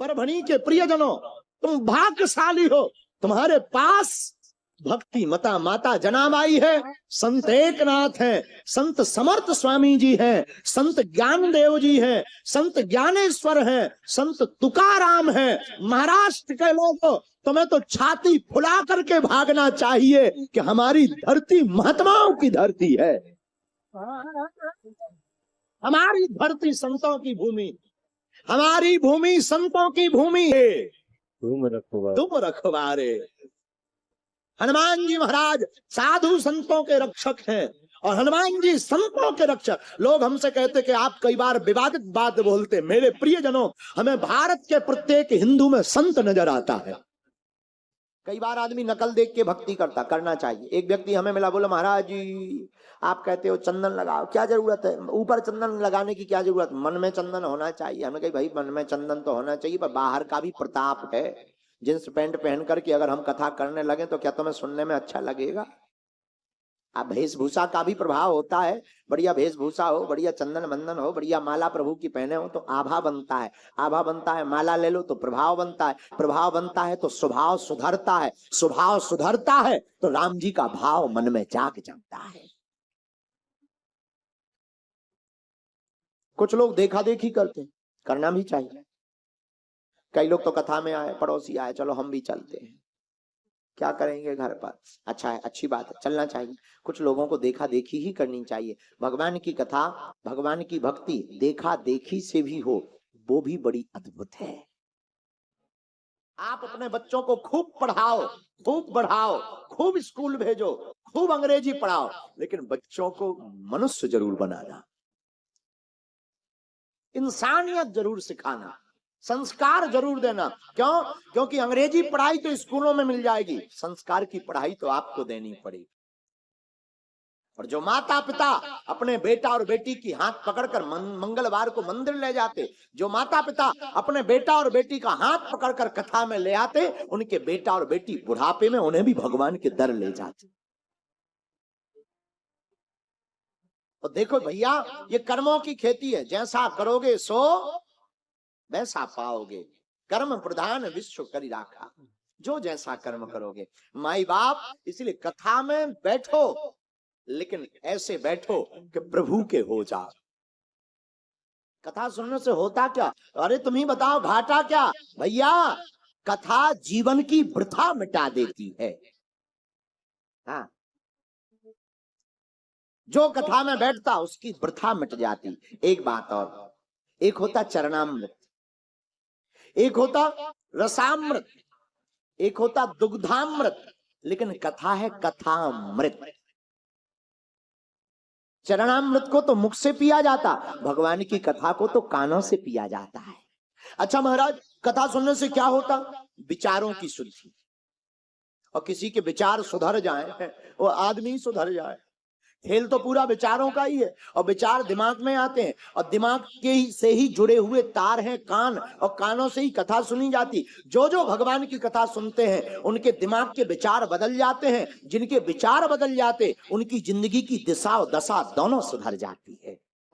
परभणी के प्रियजनों, तुम भाग्यशाली हो, तुम्हारे पास भक्ति मता माता जनाबाई है, संत एकनाथ है, संत समर्थ स्वामी जी हैं, संत ज्ञानदेव जी हैं, संत ज्ञानेश्वर हैं, संत तुकाराम है। महाराष्ट्र के लोगों, तुम्हें तो छाती फुला करके भागना चाहिए कि हमारी धरती महात्माओं की धरती है, हमारी धरती संतों की भूमि, हमारी भूमि संतों की भूमि है। तुम रखवारे। हनुमान जी महाराज साधु संतों के रक्षक हैं और हनुमान जी संतों के रक्षक। लोग हमसे कहते कि आप कई बार विवादित बात बोलते। मेरे प्रियजनों, हमें भारत के प्रत्येक हिंदू में संत नजर आता है। कई बार आदमी नकल देख के भक्ति करना चाहिए। एक व्यक्ति हमें मिला, बोला महाराज जी आप कहते हो चंदन लगाओ, क्या जरूरत है, ऊपर चंदन लगाने की क्या जरूरत, मन में चंदन होना चाहिए। हमने कही भाई मन में चंदन तो होना चाहिए, पर बाहर का भी प्रताप है। जींस पैंट पहन करके अगर हम कथा करने लगे तो क्या तुम्हें सुनने में अच्छा लगेगा? अब वेशभूषा का भी प्रभाव होता है। बढ़िया वेशभूषा हो, बढ़िया चंदन बंदन हो, बढ़िया माला प्रभु की पहने हो तो आभा बनता है, आभा बनता है। माला ले लो तो प्रभाव बनता है, प्रभाव बनता है तो स्वभाव सुधरता है, स्वभाव सुधरता है तो राम जी का भाव मन में जाग जाता है। कुछ लोग देखा देखी करते, करना भी चाहिए। कई लोग तो कथा में आए, पड़ोसी आए, चलो हम भी चलते हैं, क्या करेंगे घर पर। अच्छा है, अच्छी बात है, चलना चाहिए। कुछ लोगों को देखा देखी ही करनी चाहिए। भगवान की कथा, भगवान की भक्ति देखा देखी से भी हो, वो भी बड़ी अद्भुत है। आप अपने बच्चों को खूब पढ़ाओ, खूब बढ़ाओ, खूब स्कूल भेजो, खूब अंग्रेजी पढ़ाओ, लेकिन बच्चों को मनुष्य जरूर बनाना, इंसानियत जरूर सिखाना, संस्कार जरूर देना। क्यों? क्योंकि अंग्रेजी पढ़ाई तो स्कूलों में मिल जाएगी, संस्कार की पढ़ाई तो आपको देनी पड़ेगी। और जो माता पिता अपने बेटा और बेटी की हाथ पकड़कर मंगलवार को मंदिर ले जाते, जो माता पिता अपने बेटा और बेटी का हाथ पकड़कर कथा में ले आते, उनके बेटा और बेटी बुढ़ापे में उन्हें भी भगवान के दर ले जाते। तो देखो भैया, ये कर्मों की खेती है, जैसा करोगे सो वैसा पाओगे। कर्म प्रधान विश्व करी राखा, जो जैसा कर्म करोगे। माई बाप, इसलिए कथा में बैठो, लेकिन ऐसे बैठो कि प्रभु के हो जाओ। कथा सुनने से होता क्या? अरे तुम ही बताओ, घाटा क्या? भैया, कथा जीवन की वृथा मिटा देती है। हाँ, जो कथा में बैठता उसकी वृथा मिट जाती। एक बात और, एक होता चरणामृत, एक होता रसामृत, एक होता दुग्धामृत, लेकिन कथा है कथामृत। चरणामृत को तो मुख से पिया जाता, भगवान की कथा को तो कानों से पिया जाता है। अच्छा महाराज, कथा सुनने से क्या होता? विचारों की शुद्धि। और किसी के विचार सुधर जाए, वो आदमी सुधर जाए। खेल तो पूरा विचारों का ही है, और विचार दिमाग में आते हैं, और दिमाग के से ही जुड़े हुए तार हैं कान, और कानों से ही कथा सुनी जाती। जो जो भगवान की कथा सुनते हैं उनके दिमाग के विचार बदल जाते हैं। जिनके विचार बदल जाते, उनकी जिंदगी की दिशा और दशा दोनों सुधर जाती है।